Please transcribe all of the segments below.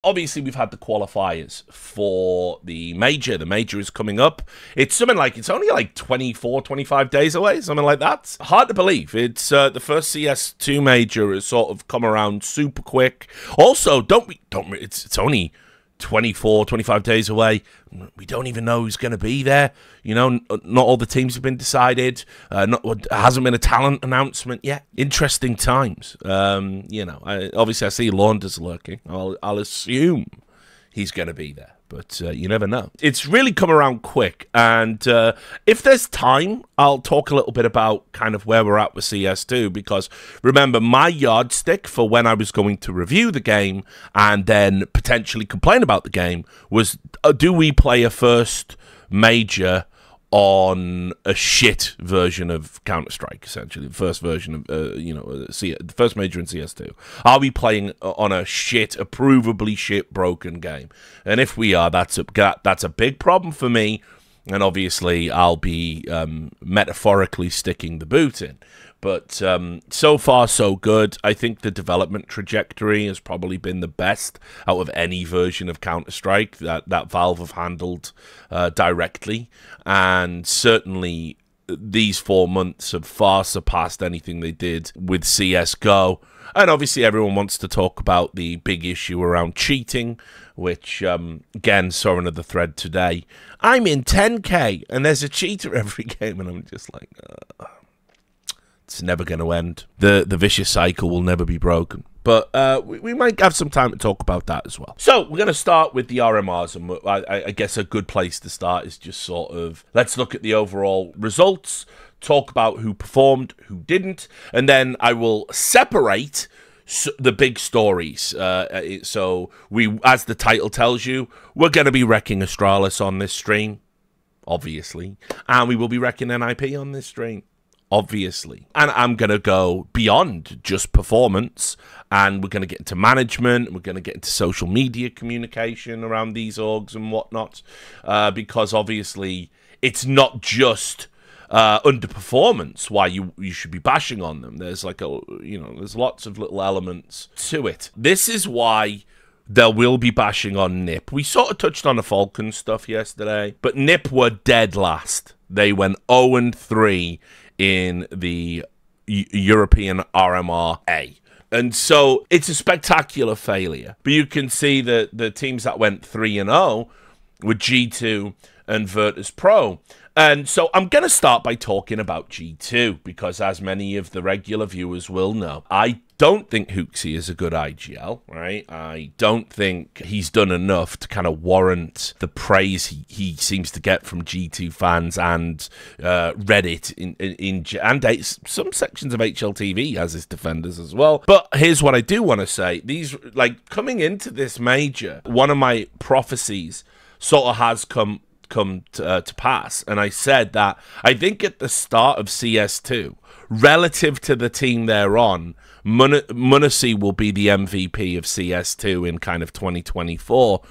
Obviously, we've had the qualifiers for the major. The major is coming up. It's something like, it's only like 24, 25 days away, something like that. Hard to believe. It's the first CS2 major has sort of come around super quick. Also, it's only 24, 25 days away. We don't even know who's going to be there. You know, not all the teams have been decided. Hasn't been a talent announcement yet. Interesting times. You know, obviously I see Launders lurking. I'll assume he's going to be there, but you never know. It's really come around quick, and if there's time, I'll talk a little bit about kind of where we're at with CS2, because remember, my yardstick for when I was going to review the game and then potentially complain about the game was, do we play a first major on a shit version of Counter-Strike, essentially the first version of you know, the first major in CS2? Are we playing on a shit, approvably shit broken game? And if we are, that's a big problem for me, and obviously I'll be metaphorically sticking the boot in. But so far, so good. I think the development trajectory has probably been the best out of any version of Counter-Strike that Valve have handled directly. And certainly, these 4 months have far surpassed anything they did with CSGO. And obviously, everyone wants to talk about the big issue around cheating, which, again, saw another thread today. I'm in 10K, and there's a cheater every game, and I'm just like... It's never going to end. The vicious cycle will never be broken. But we might have some time to talk about that as well. So we're going to start with the RMRs, and I guess a good place to start is just sort of, let's look at the overall results, talk about who performed, who didn't, and then I will separate the big stories. So we, as the title tells you, we're going to be wrecking Astralis on this stream, obviously, and we will be wrecking NIP on this stream, obviously. And I'm going to go beyond just performance, and we're going to get into management, we're going to get into social media communication around these orgs and whatnot, because obviously it's not just underperformance why you should be bashing on them. There's like there's lots of little elements to it. This is why there will be bashing on NIP. We sort of touched on the Falcon stuff yesterday, but NIP were dead last. They went 0-3 in the European RMR A. And so it's a spectacular failure. But you can see that the teams that went 3-0 were G2 and Virtus Pro. And so I'm going to start by talking about G2, because as many of the regular viewers will know, I don't think Hooksy is a good IGL, right? I don't think he's done enough to kind of warrant the praise he seems to get from G2 fans and Reddit and some sections of HLTV as his defenders as well. But here's what I do want to say. These, like, coming into this major, one of my prophecies sort of has come to pass, and I said that I think at the start of CS2, relative to the team they're on, m0NESY will be the MVP of CS2 in kind of 2024.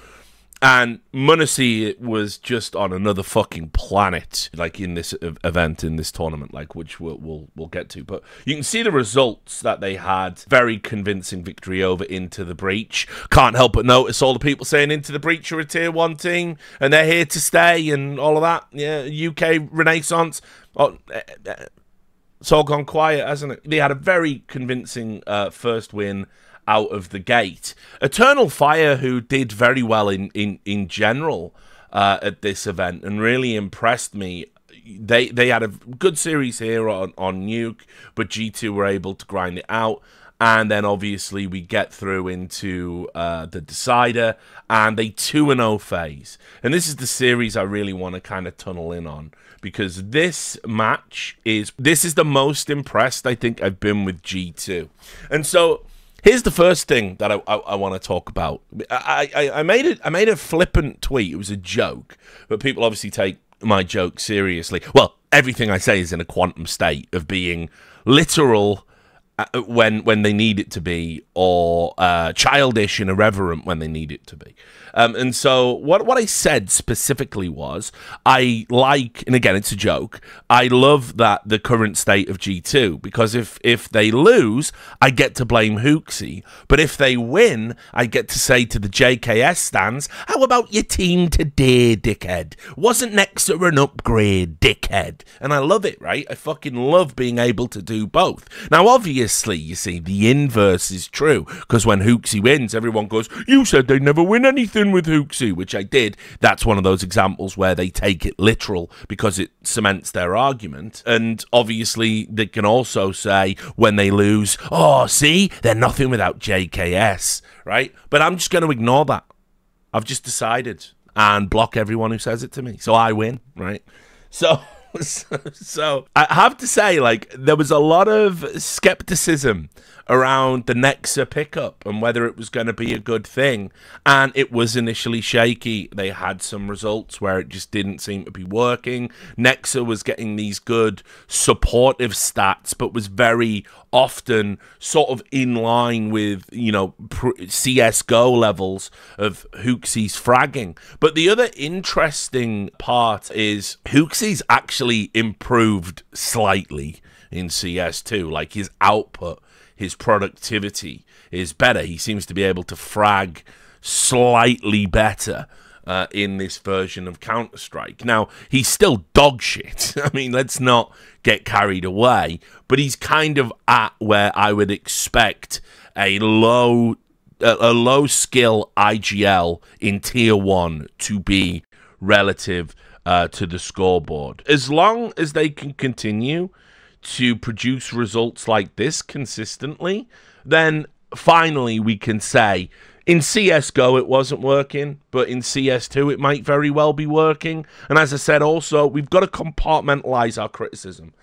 And m0NESY was just on another fucking planet, like in this event, in this tournament, like, which we'll get to. But you can see the results that they had. Very convincing victory over Into the Breach. Can't help but notice all the people saying Into the Breach are a tier 1 team and they're here to stay and all of that. Yeah, UK Renaissance. Oh, it's all gone quiet, hasn't it? They had a very convincing first win out of the gate. Eternal Fire, who did very well in general at this event and really impressed me. They had a good series here on Nuke, but G2 were able to grind it out. And then obviously we get through into the decider, and they 2-0 phase. And this is the series I really want to kind of tunnel in on, because this match is the most impressed I think I've been with G2. And so here's the first thing that I want to talk about. I made a flippant tweet. It was a joke, but people obviously take my joke seriously. Well, everything I say is in a quantum state of being literal when they need it to be, or childish and irreverent when they need it to be. And so what I said specifically was, I like, and again, it's a joke, I love that the current state of G2, because if they lose, I get to blame Hooksy. But if they win, I get to say to the JKS stands, how about your team today, dickhead? Wasn't Nexa an upgrade, dickhead? And I love it, right? I fucking love being able to do both. Now, obviously, you see, the inverse is true, because when Hooksy wins, everyone goes, you said they'd never win anything with Hooksy, which I did. That's one of those examples where they take it literal because it cements their argument. And obviously they can also say when they lose, oh, see, they're nothing without JKS, right? But I'm just going to ignore that. I've just decided, and block everyone who says it to me. So I win, right? So I have to say, like, there was a lot of skepticism around the Nexa pickup and whether it was going to be a good thing. And it was initially shaky. They had some results where it just didn't seem to be working. Nexa was getting these good supportive stats, but was very often sort of in line with, you know, CSGO levels of Hooksy's fragging. But the other interesting part is Hooksy's actually improved slightly in CS2. Like, his output, his productivity is better. He seems to be able to frag slightly better in this version of Counter-Strike. Now, he's still dog shit. I mean, let's not get carried away. But he's kind of at where I would expect a low skill IGL in Tier 1 to be relative to the scoreboard. As long as they can continue to produce results like this consistently, then finally we can say, in CSGO it wasn't working, but in CS2 it might very well be working. And as I said also, we've got to compartmentalize our criticism.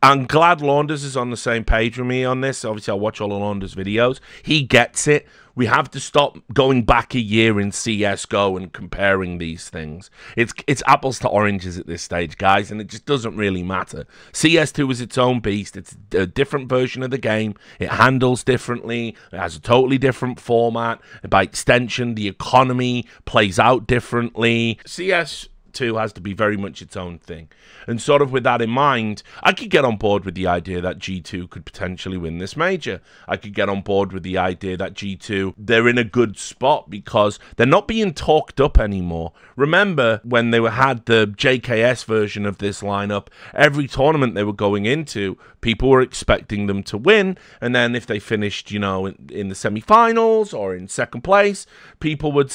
I'm glad Launders is on the same page with me on this. Obviously, I watch all of Launders' videos. He gets it. We have to stop going back a year in CSGO and comparing these things. It's apples to oranges at this stage, guys, and it just doesn't really matter. CS2 is its own beast. It's a different version of the game. It handles differently. It has a totally different format. And by extension, the economy plays out differently. CS2 has to be very much its own thing. And sort of with that in mind, I could get on board with the idea that G2 could potentially win this major. I could get on board with the idea that G2, they're in a good spot because they're not being talked up anymore. Remember when they had the JKS version of this lineup, every tournament they were going into, people were expecting them to win, and then if they finished, you know, in the semi-finals or in second place, people would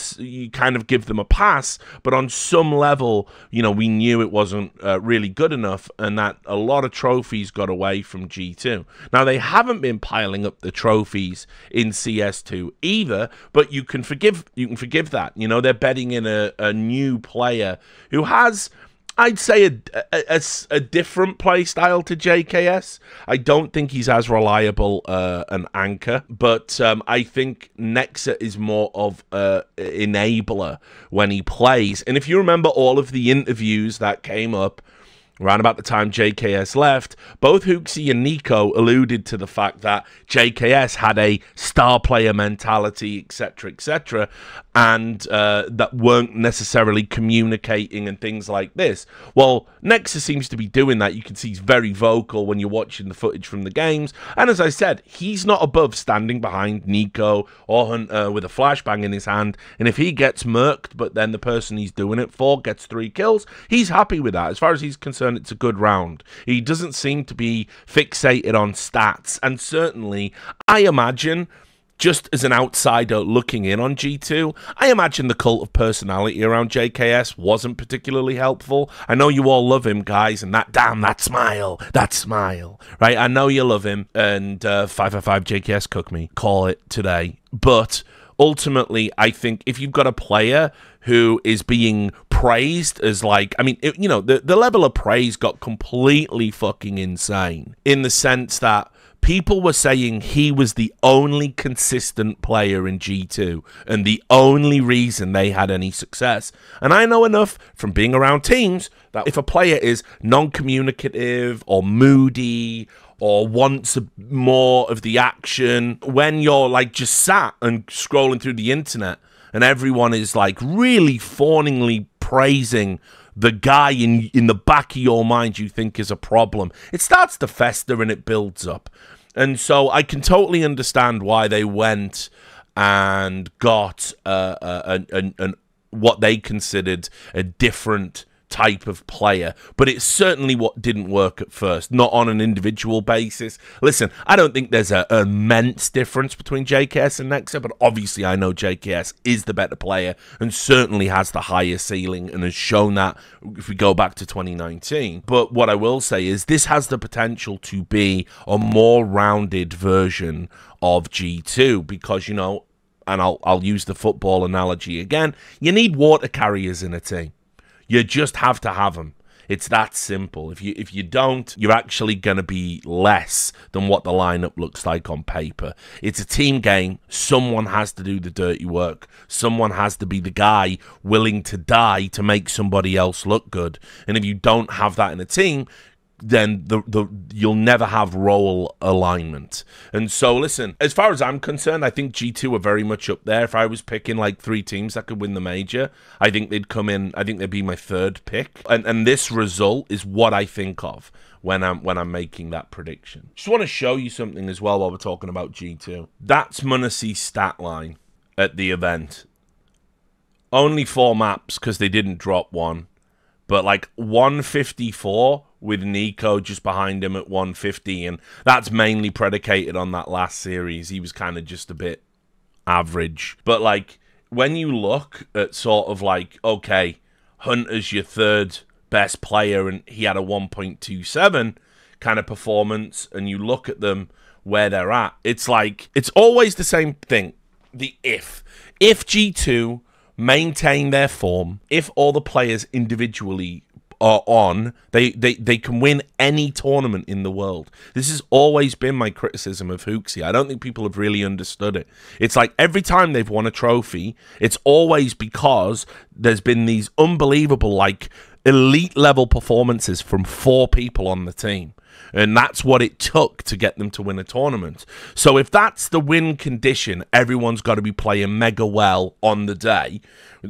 kind of give them a pass, but on some level, you know, we knew it wasn't really good enough, and that a lot of trophies got away from G2. Now, they haven't been piling up the trophies in CS2 either, but you can forgive that. You know, they're betting in a new player who has, I'd say, a different play style to JKS. I don't think he's as reliable an anchor, but I think Nexa is more of an enabler when he plays. And if you remember all of the interviews that came up around about the time JKS left, both Hooksy and Nico alluded to the fact that JKS had a star player mentality, etc., and that weren't necessarily communicating and things like this. Well, Nexa seems to be doing that. You can see he's very vocal when you're watching the footage from the games. And as I said, he's not above standing behind Nico or Hunter with a flashbang in his hand. And if he gets murked, but then the person he's doing it for gets 3 kills, he's happy with that. As far as he's concerned, it's a good round. He doesn't seem to be fixated on stats. And certainly, I imagine, just as an outsider looking in on G2, I imagine the cult of personality around JKS wasn't particularly helpful. I know you all love him, guys, and that smile, right? I know you love him, and 555 JKS cook me, call it today. But ultimately, I think if you've got a player who is being praised as, like, I mean, you know, the level of praise got completely fucking insane in the sense that people were saying he was the only consistent player in G2 and the only reason they had any success. And I know enough from being around teams that if a player is non-communicative or moody, or wants more of the action. When you're like just sat and scrolling through the internet and everyone is like really fawningly praising the guy in the back of your mind you think is a problem, it starts to fester and it builds up. And so I can totally understand why they went and got what they considered a different type of player, but it's certainly what didn't work at first, not on an individual basis. Listen, I don't think there's an immense difference between JKS and Nexa, but obviously I know JKS is the better player and certainly has the higher ceiling and has shown that if we go back to 2019. But what I will say is this has the potential to be a more rounded version of G2 because, you know, and I'll use the football analogy again, you need water carriers in a team. You just have to have them. It's that simple. If you don't, you're actually going to be less than what the lineup looks like on paper. It's a team game. Someone has to do the dirty work. Someone has to be the guy willing to die to make somebody else look good. And if you don't have that in a team, then you'll never have role alignment. And so, listen, as far as I'm concerned, I think G2 are very much up there. If I was picking like 3 teams that could win the major, I think they'd come in. I think they'd be my 3rd pick. And this result is what I think of when I'm making that prediction. Just want to show you something as well while we're talking about G2. That's m0NESY's stat line at the event. Only 4 maps because they didn't drop one. But like 154 with Nico just behind him at 150. And that's mainly predicated on that last series. He was kind of just a bit average. But like when you look at sort of like, okay, Hunter's your 3rd best player and he had a 1.27 kind of performance. And you look at them where they're at. It's like, it's always the same thing. The if. If G2 maintain their form, if all the players individually are on, they can win any tournament in the world. This has always been my criticism of Hooksy. I don't think people have really understood it. It's like every time they've won a trophy, it's always because there's been these unbelievable, like, elite level performances from 4 people on the team. And that's what it took to get them to win a tournament. So if that's the win condition, everyone's got to be playing mega well on the day.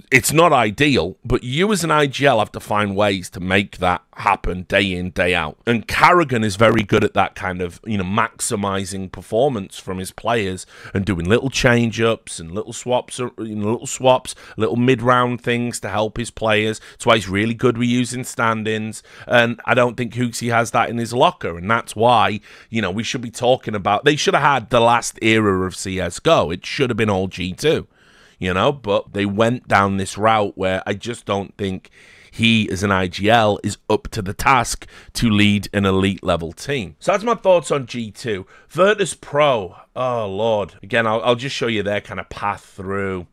It's not ideal, but you as an IGL have to find ways to make that happen day in, day out. And Carrigan is very good at that kind of, you know, maximizing performance from his players and doing little change-ups and little swaps, little mid-round things to help his players. That's why he's really good with using stand-ins. And I don't think Hooksy has that in his locker. And that's why, you know, we should be talking about, they should have had the last era of CSGO. It should have been all G2, you know, but they went down this route where I just don't think he, as an IGL, is up to the task to lead an elite level team. So that's my thoughts on G2. Virtus Pro, oh Lord. Again, I'll just show you their kind of path through.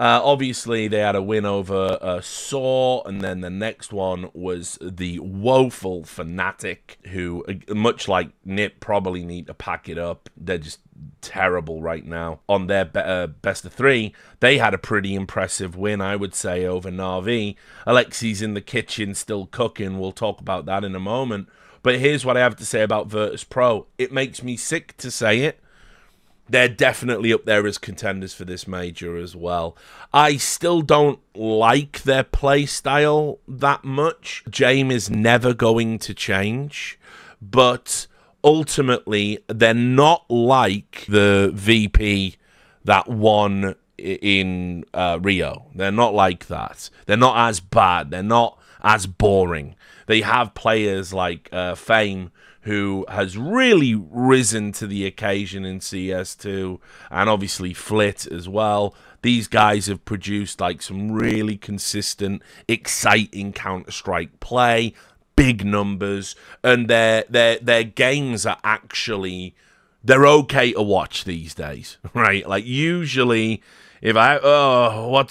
Obviously, they had a win over Saw, and then the next one was the woeful Fnatic, who, much like Nip, probably need to pack it up. They're just terrible right now. On their best of 3, they had a pretty impressive win, I would say, over Na'Vi. Alexi's in the kitchen still cooking. We'll talk about that in a moment. But here's what I have to say about Virtus Pro. It makes me sick to say it. They're definitely up there as contenders for this major as well. I still don't like their play style that much. James is never going to change, but ultimately they're not like the VP that won in Rio. They're not like that. They're not as bad. They're not as boring. They have players like Fame, who has really risen to the occasion in CS2, and obviously Flit as well. These guys have produced like some really consistent, exciting Counter-Strike play, big numbers, and their games are actually, they're okay to watch these days, right? Like usually, if what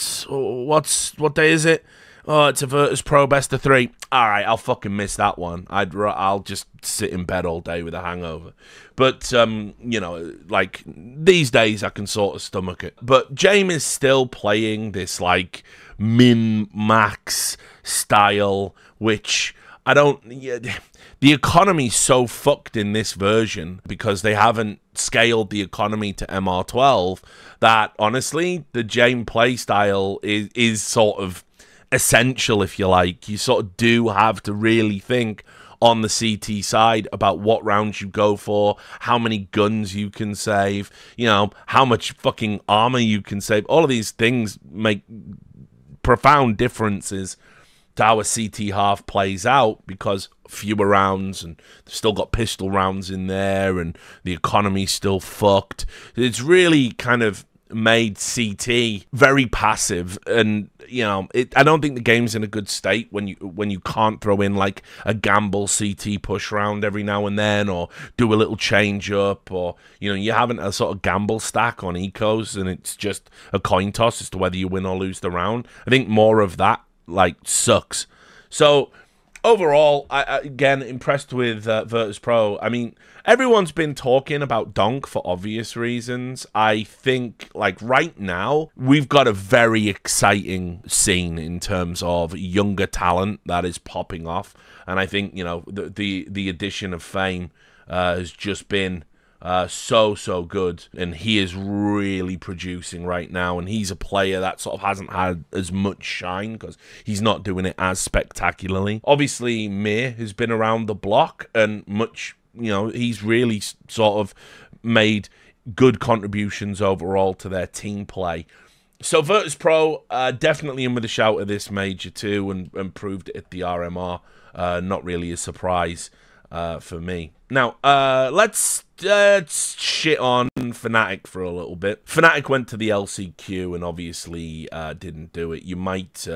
day is it? Oh, it's a Virtus Pro best of 3. All right, I'll fucking miss that one. I'll just sit in bed all day with a hangover. But, you know, like, these days I can sort of stomach it. But James is still playing this, like, min-max style, which I don't. Yeah, the economy's so fucked in this version because they haven't scaled the economy to MR12 that honestly, the Jane play style is sort of essential, if you like. You sort of do have to really think on the CT side about what rounds you go for, how many guns you can save, you know, how much fucking armor you can save. All of these things make profound differences to how a CT half plays out because fewer rounds and they've still got pistol rounds in there and the economy's still fucked. It's really kind of made CT very passive, and you know, I don't think the game's in a good state when you can't throw in like a gamble CT push round every now and then, or do a little change up, or you know, you haven't a sort of gamble stack on ecos and it's just a coin toss as to whether you win or lose the round. I think more of that like sucks. So overall, I again impressed with Virtus Pro. I mean, everyone's been talking about Donk for obvious reasons. I think, like, right now, we've got a very exciting scene in terms of younger talent that is popping off. And I think, you know, the addition of Fame has just been so good, and he is really producing right now, and he's a player that sort of hasn't had as much shine because he's not doing it as spectacularly. Obviously Mir has been around the block and much, you know, he's really sort of made good contributions overall to their team play. So Virtus Pro definitely in with a shout of this major too, and proved it at the RMR. Not really a surprise for me. Now, let's shit on Fnatic for a little bit. Fnatic went to the LCQ and obviously didn't do it. You might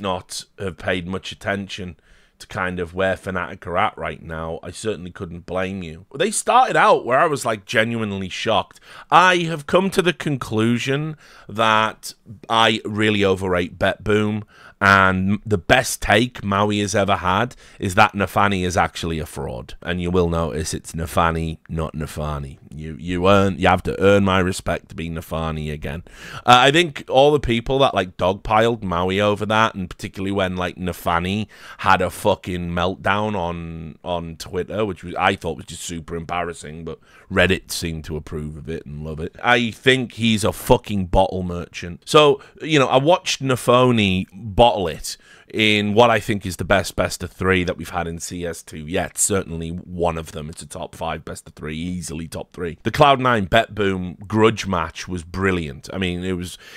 not have paid much attention to kind of where Fnatic are at right now. I certainly couldn't blame you. They started out where I was like genuinely shocked. I have come to the conclusion that I really overrate Bet Boom, and the best take Maui has ever had is that Nafani is actually a fraud. And you will notice it's Nafani, not Nafani. You have to earn my respect to be Nafani again. I think all the people that like dogpiled Maui over that, and particularly when like Nafani had a fucking meltdown on Twitter, which I thought was just super embarrassing, but Reddit seemed to approve of it and love it. I think he's a fucking bottle merchant. So, you know, I watched Nafoni bottle it in what I think is the best of three that we've had in CS2 yet. Certainly one of them. It's a top 5 best of 3, easily top 3. The Cloud9 Bet Boom grudge match was brilliant. I mean,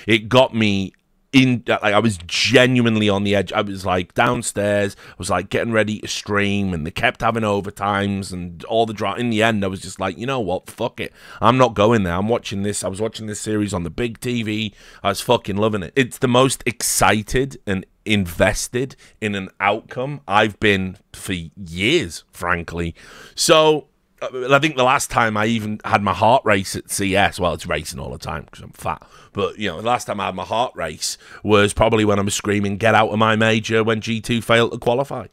it got me in, like, I was genuinely on the edge. I was like downstairs, I was like getting ready to stream, and they kept having overtimes and all the drama. In the end, I was just like, you know what, fuck it, I'm not going there. I'm watching this. I was watching this series on the big TV. I was fucking loving it. It's the most excited and invested in an outcome I've been for years, frankly. So I think the last time I even had my heart race at CS, well, it's racing all the time because I'm fat, but, you know, the last time I had my heart race was probably when I was screaming, get out of my major, when G2 failed to qualify.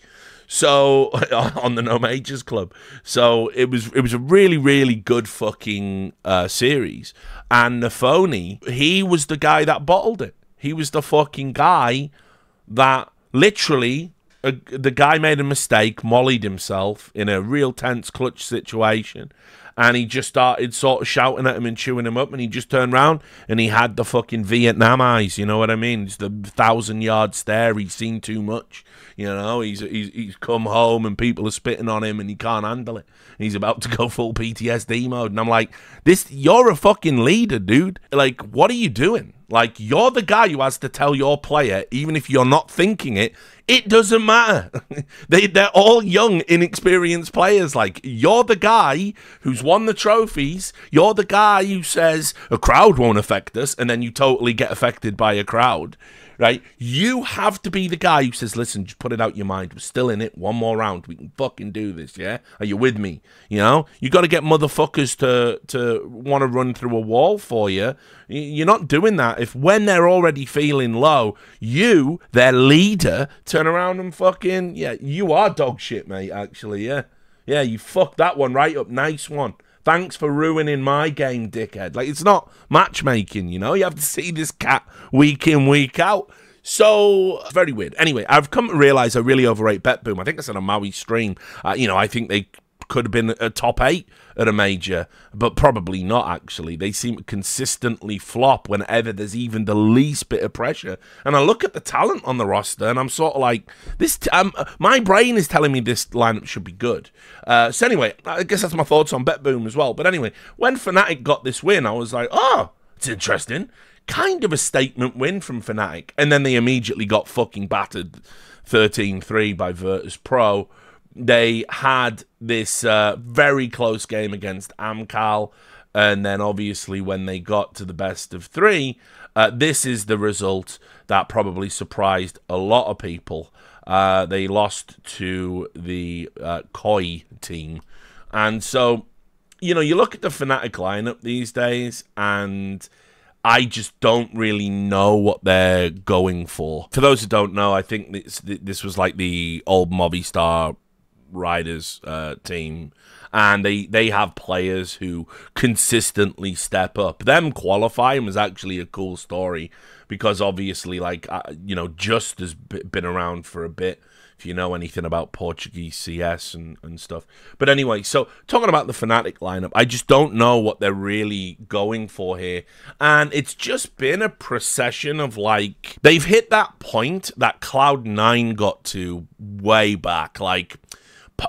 So, on the No Majors Club. So, it was a really good fucking series. And Nafoni, he was the guy that bottled it. He was the fucking guy that literally... the guy made a mistake, mollied himself in a real tense clutch situation, and he just started sort of shouting at him and chewing him up, and he just turned around and he had the fucking Vietnam eyes, you know what I mean? It's the 1,000-yard stare. He's seen too much, you know? He's come home and people are spitting on him and he can't handle it. He's about to go full PTSD mode, and I'm like, you're a fucking leader, dude. Like, what are you doing? Like, you're the guy who has to tell your player, even if you're not thinking it, it doesn't matter. They're all young, inexperienced players. Like, you're the guy who's won the trophies. You're the guy who says, a crowd won't affect us, and then you totally get affected by a crowd, right? You have to be the guy who says, listen, just put it out your mind. We're still in it. One more round. We can fucking do this, yeah? Are you with me? You know? You got to get motherfuckers to want to run through a wall for you. You're not doing that if when they're already feeling low, you, their leader, turn around and fucking, yeah, you are dog shit, mate, actually, yeah. Yeah, you fucked that one right up. Nice one. Thanks for ruining my game, dickhead. Like, it's not matchmaking, you know? You have to see this cat week in, week out. So, it's very weird. Anyway, I've come to realize I really overrate BetBoom. I think I said on Maui stream, I think they could have been a top 8 at a major, but probably not, actually. They seem to consistently flop whenever there's even the least bit of pressure. And I look at the talent on the roster, and I'm sort of like, my brain is telling me this lineup should be good. So anyway, I guess that's my thoughts on BetBoom as well. But anyway, when Fnatic got this win, I was like, oh, it's interesting. Kind of a statement win from Fnatic. And then they immediately got fucking battered 13-3 by Virtus.pro. They had this very close game against Amcal, and then obviously when they got to the best of 3, this is the result that probably surprised a lot of people. They lost to the Koi team. And so, you look at the Fnatic lineup these days, and I just don't really know what they're going for. For those who don't know, I think this was like the old Movistar Riders team, and they have players who consistently step up. Them qualifying was actually a cool story, because obviously, Just has been around for a bit, if you know anything about Portuguese CS and stuff. But anyway, so talking about the Fnatic lineup, I just don't know what they're really going for here. And it's just been a procession of, they've hit that point that Cloud9 got to way back.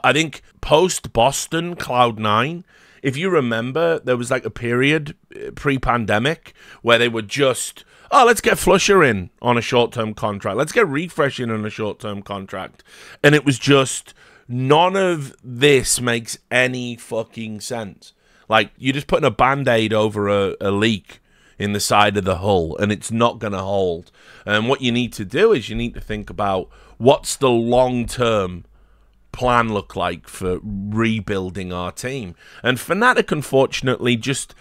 I think post-Boston Cloud9, if you remember, there was a period pre-pandemic where they were just, let's get Flusher in on a short-term contract. Let's get Refresh in on a short-term contract. And it was just, none of this makes any fucking sense. You're just putting a Band-Aid over a leak in the side of the hull, and it's not going to hold. And what you need to do is you need to think about what's the long-term plan look like for rebuilding our team. And Fnatic, unfortunately, just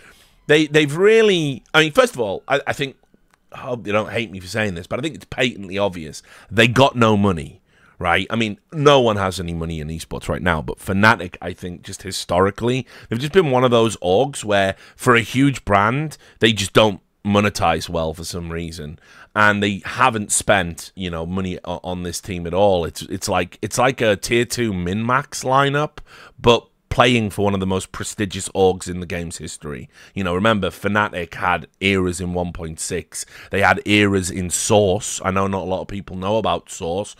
they've really, first of all, I think, I hope you don't hate me for saying this, but I think it's patently obvious they got no money, right? No one has any money in esports right now, but Fnatic, I think, just historically, they've just been one of those orgs where for a huge brand, they just don't monetize well for some reason, and they haven't spent money on this team at all. It's like a tier 2 min-max lineup, but playing for one of the most prestigious orgs in the game's history. Remember, Fnatic had eras in 1.6. They had eras in Source. I know not a lot of people know about Source,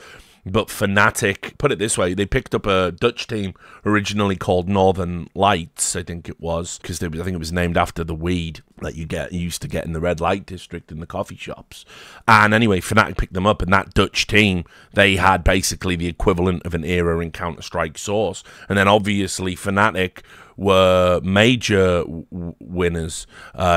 but Fnatic, put it this way, they picked up a Dutch team originally called Northern Lights, I think it was, because I think it was named after the weed that you used to get in the red light district in the coffee shops. And anyway, Fnatic picked them up, and that Dutch team, they had basically the equivalent of an era in Counter-Strike Source. And then obviously Fnatic were major winners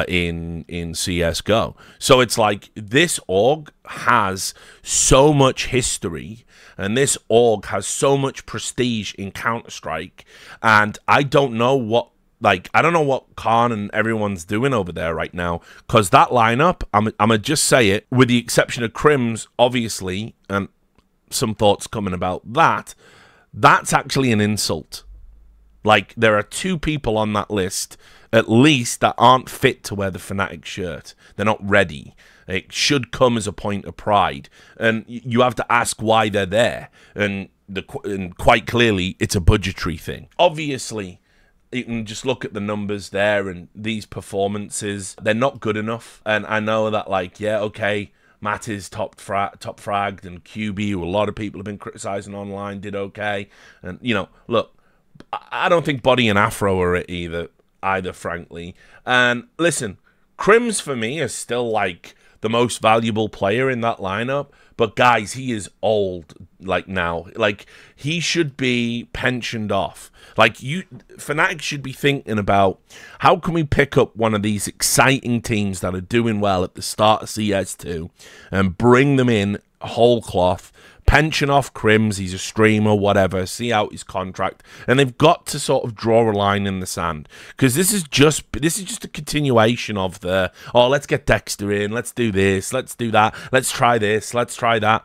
in CSGO. So it's like this org has so much history, and this org has so much prestige in Counter-Strike, and I don't know what Khan and everyone's doing over there right now, because that lineup, I'm going to just say it, with the exception of Crims, obviously, and some thoughts coming about that's actually an insult. There are 2 people on that list, at least, that aren't fit to wear the Fnatic shirt. They're not ready. It should come as a point of pride. And you have to ask why they're there. And quite clearly, it's a budgetary thing. Obviously, you can just look at the numbers there, and these performances, they're not good enough. And I know that, okay, Matt is top fragged, and QB, who a lot of people have been criticizing online, did okay. And, look, I don't think Body and Afro are it either, frankly. And listen, Crims for me is still the most valuable player in that lineup. But guys, he is old now. He should be pensioned off. Fnatic should be thinking about, how can we pick up one of these exciting teams that are doing well at the start of CS2 and bring them in whole cloth, pension off Crims, he's a streamer, whatever, see out his contract, and they've got to sort of draw a line in the sand, because this is just a continuation of the, let's get Dexter in, let's do this, let's do that, let's try this, let's try that.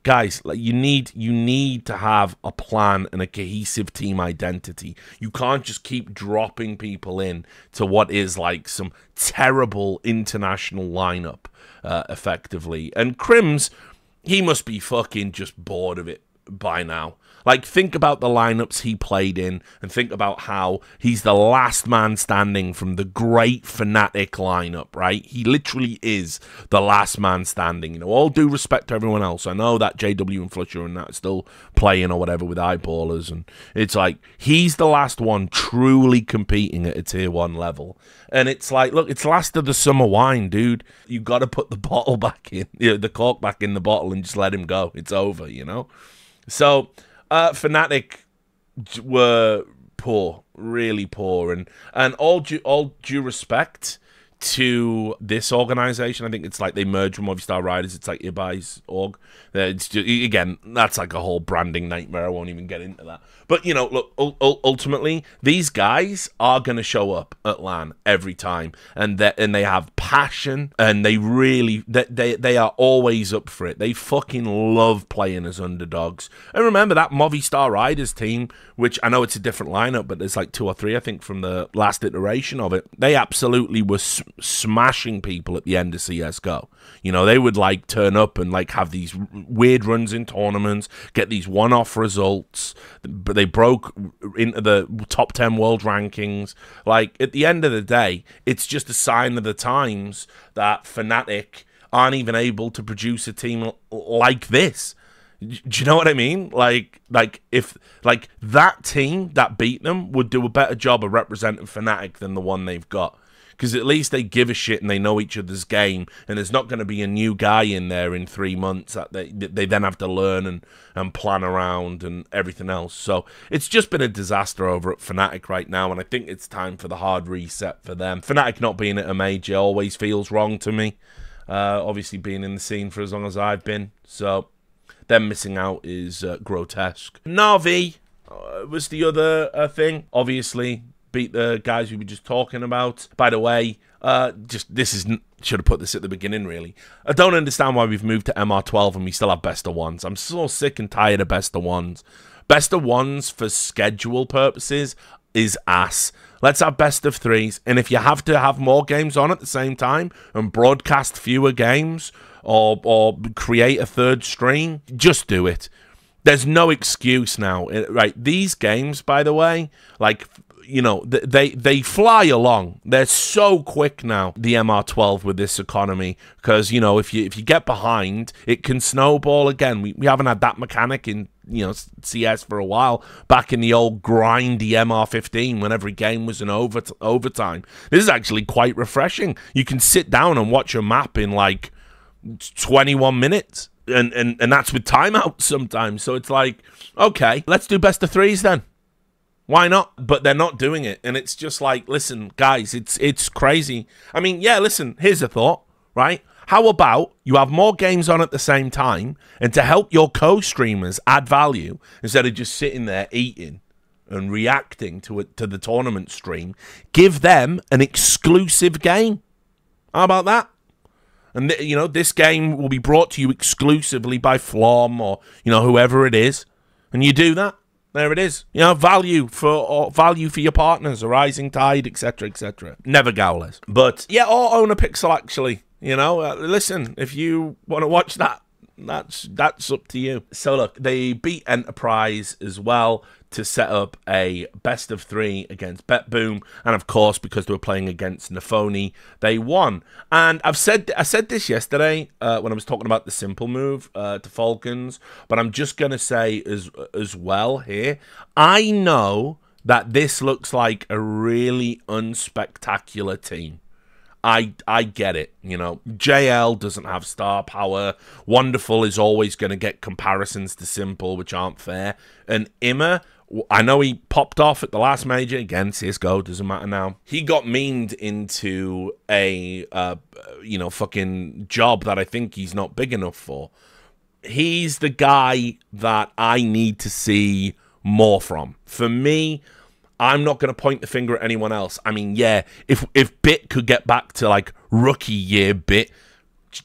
Guys, you need to have a plan and a cohesive team identity. You can't just keep dropping people in to what is some terrible international lineup. effectively. And Crims, he must be fucking just bored of it by now. Like, think about the lineups he played in, and think about how he's the last man standing from the great Fnatic lineup, right? He literally is the last man standing. You know, all due respect to everyone else. I know that JW and Flusher and that are still playing or whatever with eyeballers, and it's like, he's the last one truly competing at a tier 1 level. And it's like, look, it's last of the summer wine, dude. You got to put the bottle back in, the cork back in the bottle, and just let him go. It's over, you know? So... Fnatic were poor, really poor, and all due respect to this organization. I think it's like they merged with Movistar Riders. It's like Ibai's org. It's just, again, that's like a whole branding nightmare. I won't even get into that. But, you know, look, ultimately, these guys are going to show up at LAN every time, and they have passion, and they really, they are always up for it. They fucking love playing as underdogs. And remember that Movistar Riders team, which I know it's a different lineup, but there's like 2 or 3, I think, from the last iteration of it. They absolutely were smashing people at the end of CSGO. You know, they would like turn up and like have these weird runs in tournaments, get these one-off results, but they broke into the top 10 world rankings. Like, at the end of the day, it's just a sign of the times that Fnatic aren't even able to produce a team like this. Do you know what I mean? Like if that team that beat them would do a better job of representing Fnatic than the one they've got. Because at least they give a shit and they know each other's game, and there's not going to be a new guy in there in 3 months that they then have to learn and plan around and everything else. So it's just been a disaster over at Fnatic right now, and I think it's time for the hard reset for them. Fnatic not being at a major always feels wrong to me, obviously being in the scene for as long as I've been. So them missing out is grotesque. Na'Vi was the other thing, obviously. Beat the guys we were just talking about. By the way, should have put this at the beginning, really. I don't understand why we've moved to MR12 and we still have best of ones. I'm so sick and tired of best of ones. Best of ones for schedule purposes is ass. Let's have best of 3s. And if you have to have more games on at the same time and broadcast fewer games or create a 3rd stream, just do it. There's no excuse now, right? These games, by the way, like, you know, they fly along. They're so quick now, the MR12 with this economy, because, you know, if you get behind, it can snowball again. We haven't had that mechanic in, you know, CS for a while. Back in the old grindy MR15, when every game was an overtime. This is actually quite refreshing. You can sit down and watch a map in like 21 minutes. And that's with timeouts sometimes. So it's like, okay, let's do best of 3s then. Why not? But they're not doing it. And it's just like, listen, guys, it's crazy. I mean, yeah, listen, here's a thought, right? How about you have more games on at the same time, and to help your co-streamers add value, instead of just sitting there eating and reacting to the tournament stream, give them an exclusive game. How about that? And, you know, this game will be brought to you exclusively by Flom or, you know, whoever it is. And you do that. There it is. You know, value for your partners, a rising tide, etc., etc. Never Gowlers. But, yeah, or own a pixel, actually. You know, listen, if you want to watch that, that's up to you. So, look, they beat Enterprise as well to set up a best of 3 against BetBoom, and of course, because they were playing against Nafoni, they won. And I said this yesterday when I was talking about the simple move to Falcons, but I'm just gonna say as well here, I know that this looks like a really unspectacular team. I get it, you know. JL doesn't have star power. Wonderful is always going to get comparisons to Simple, which aren't fair. And Immer, I know he popped off at the last major. Again, CSGO, doesn't matter now. He got meaned into a, you know, fucking job that I think he's not big enough for. He's the guy that I need to see more from. For me, I'm not going to point the finger at anyone else. I mean, yeah, if Bit could get back to, like, rookie year Bit,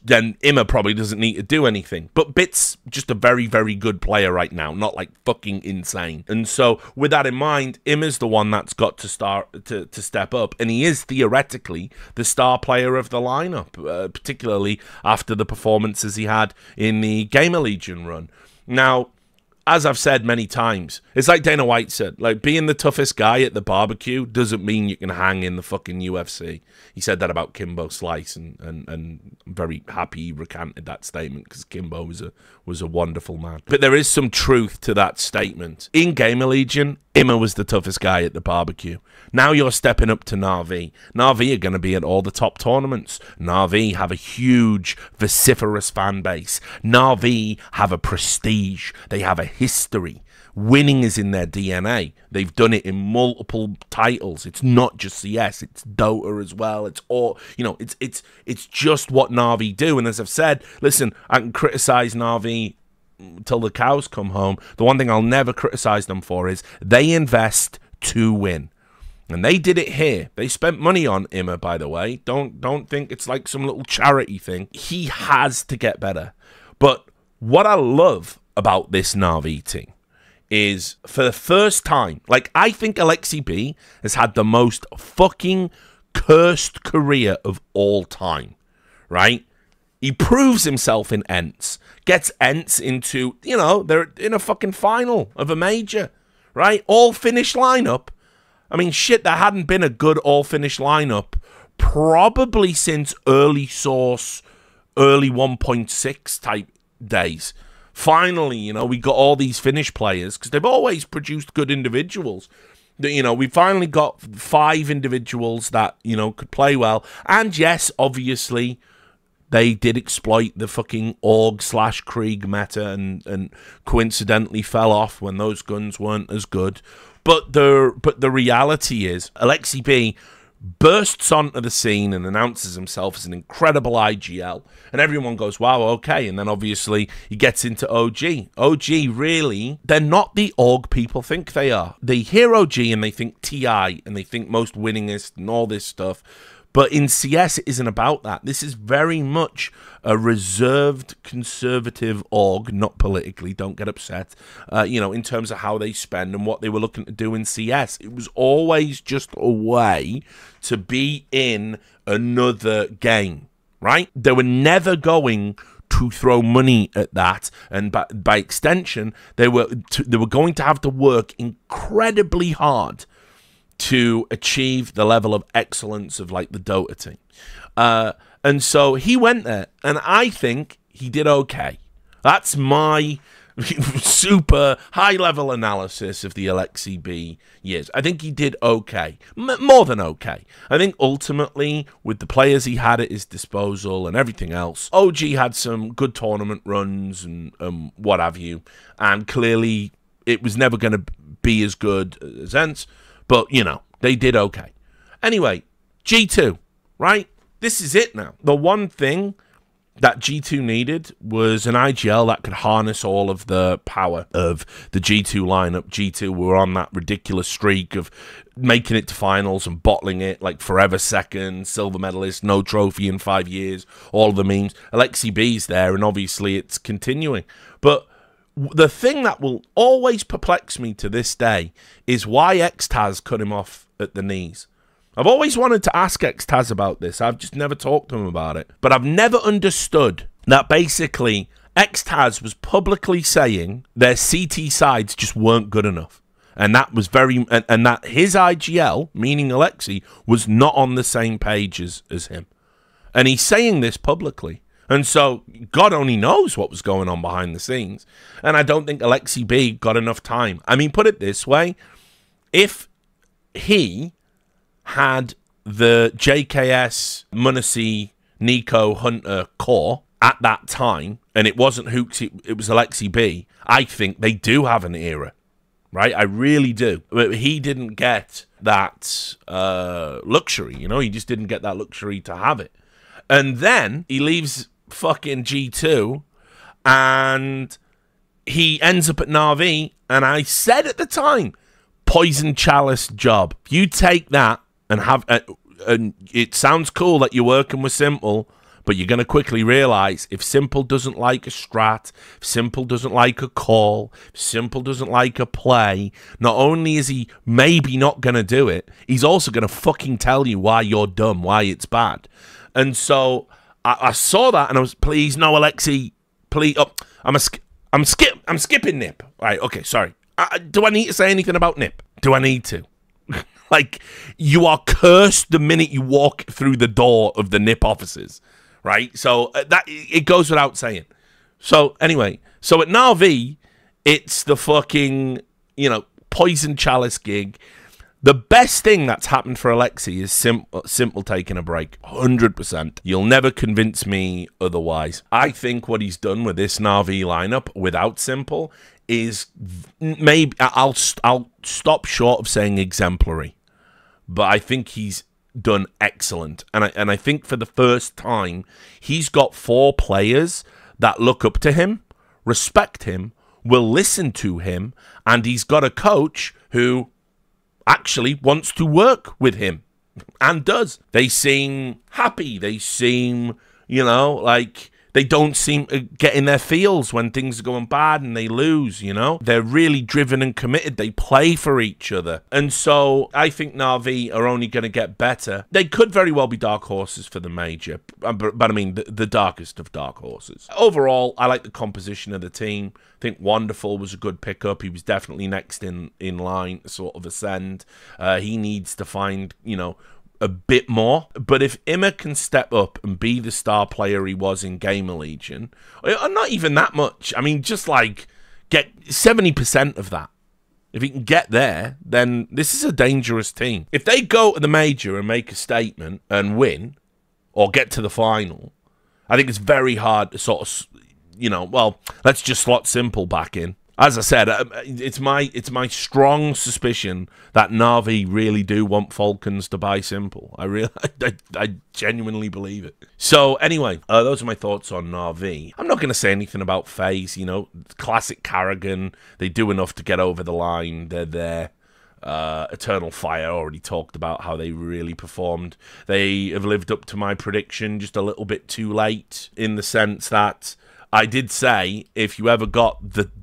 then Immer probably doesn't need to do anything. But Bit's just a very, very good player right now, not like fucking insane. And so with that in mind, Immer's the one that's got to step up, and he is theoretically the star player of the lineup, particularly after the performances he had in the Gamer Legion run. Now, as I've said many times, it's like Dana White said, like, being the toughest guy at the barbecue doesn't mean you can hang in the fucking UFC. He said that about Kimbo Slice, and I'm very happy he recanted that statement, because Kimbo was a wonderful man. But there is some truth to that statement. In Gamer Legion, Immer was the toughest guy at the barbecue. Now you're stepping up to Na'Vi. Na'Vi are going to be at all the top tournaments. Na'Vi have a huge, vociferous fan base. Na'Vi have a prestige. They have a history. Winning is in their DNA. They've done it in multiple titles. It's not just CS, it's Dota as well. It's all, you know, it's just what Na'Vi do. And as I've said, listen, I can criticize Na'Vi till the cows come home. The one thing I'll never criticize them for is they invest to win. And they did it here. They spent money on Immer, by the way. Don't think it's like some little charity thing. He has to get better. But what I love about this Na'Vi team is, for the first time, like, I think Alexi B has had the most fucking cursed career of all time, right? He proves himself in Ents, gets Ents into, you know, they're in a fucking final of a major, right? All Finnish lineup. I mean, shit, there hadn't been a good all-Finnish lineup probably since early Source, early 1.6 type days. Finally, you know, we got all these Finnish players, because they've always produced good individuals. You know, we finally got 5 individuals that, you know, could play well. And yes, obviously, they did exploit the fucking Org/Krieg meta and coincidentally fell off when those guns weren't as good. But the reality is, Alexi B bursts onto the scene and announces himself as an incredible IGL, and everyone goes, wow, okay. And then obviously he gets into OG. OG, really, they're not the org people think they are. They hear OG and they think TI, and they think most winningest and all this stuff. But in CS, it isn't about that. This is very much a reserved, conservative org, not politically, don't get upset, you know, in terms of how they spend and what they were looking to do in CS. It was always just a way to be in another game, right? They were never going to throw money at that, and by extension, they were going to have to work incredibly hard to achieve the level of excellence of, like, the Dota team. And so he went there, and I think he did okay. That's my super high-level analysis of the Alexi B years. I think he did okay. More than okay. I think ultimately, with the players he had at his disposal and everything else, OG had some good tournament runs and what have you, and clearly it was never going to be as good as Ents. But, you know, they did okay. Anyway, G2, right? This is it now. The one thing that G2 needed was an IGL that could harness all of the power of the G2 lineup. G2 were on that ridiculous streak of making it to finals and bottling it, like forever second, silver medalist, no trophy in 5 years, all the memes. Alexi B's there, and obviously it's continuing. But the thing that will always perplex me to this day is why Xtaz cut him off at the knees. I've always wanted to ask Xtaz about this. I've just never talked to him about it. But I've never understood that basically Xtaz was publicly saying their CT sides just weren't good enough. And that was and that his IGL, meaning Alexi, was not on the same page as him. And he's saying this publicly. And so, God only knows what was going on behind the scenes. And I don't think Alexi B got enough time. I mean, put it this way. If he had the JKS, Munacy, Nico, Hunter core at that time, and it wasn't Hooks, it was Alexi B, I think they do have an era. Right? I really do. But he didn't get that luxury, you know? He just didn't get that luxury to have it. And then he leaves fucking G2 and he ends up at Na'Vi, and I said at the time, Poison Chalice job. You take that and have and it sounds cool that you're working with Simple, But you're going to quickly realize if Simple doesn't like a strat, if Simple doesn't like a call, if Simple doesn't like a play, not only is he maybe not going to do it, he's also going to fucking tell you why you're dumb, why it's bad. And so I saw that and I was, please, no, Alexi, please. Oh, I'm skipping Nip. Right, okay, sorry. Do I need to say anything about Nip? Do I need to? Like, you are cursed the minute you walk through the door of the Nip offices, right? So that it goes without saying. So anyway, so at Na'Vi, it's the fucking, you know, Poison Chalice gig. The best thing that's happened for Alexi is Simple taking a break. 100%. You'll never convince me otherwise. I think what he's done with this Na'Vi lineup without Simple is maybe, I'll stop short of saying exemplary, but I think he's done excellent. And I think for the first time, he's got 4 players that look up to him, respect him, will listen to him, and he's got a coach who actually wants to work with him and does. They seem happy. They seem, you know, like they don't seem to get in their feels when things are going bad and they lose, you know. They're really driven and committed. They play for each other. And so I think Na'Vi are only going to get better. They could very well be dark horses for the major, but I mean the darkest of dark horses. Overall, I like the composition of the team. I think Wonderful was a good pickup. He was definitely next in line to sort of ascend. He needs to find, you know, a bit more. But if Imma can step up and be the star player he was in Gamer Legion, or not even that much, I mean, just like get 70% of that. If he can get there, then this is a dangerous team. If they go to the major and make a statement and win, or get to the final, I think it's very hard to sort of, you know, well, let's just slot Simple back in. As I said, it's my strong suspicion that Na'Vi really do want Falcons to buy Simple. I genuinely believe it. So anyway, those are my thoughts on Na'Vi. I'm not going to say anything about FaZe. You know, classic Carrigan. They do enough to get over the line. They're there. Eternal Fire already talked about how they really performed. They have lived up to my prediction just a little bit too late, in the sense that I did say if you ever got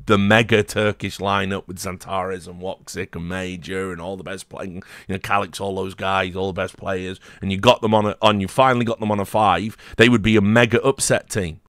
the mega Turkish lineup with Zantares and Woxic and Major and all the best playing, you know, Calix, all those guys, all the best players, and you got them you finally got them on a 5, they would be a mega upset team.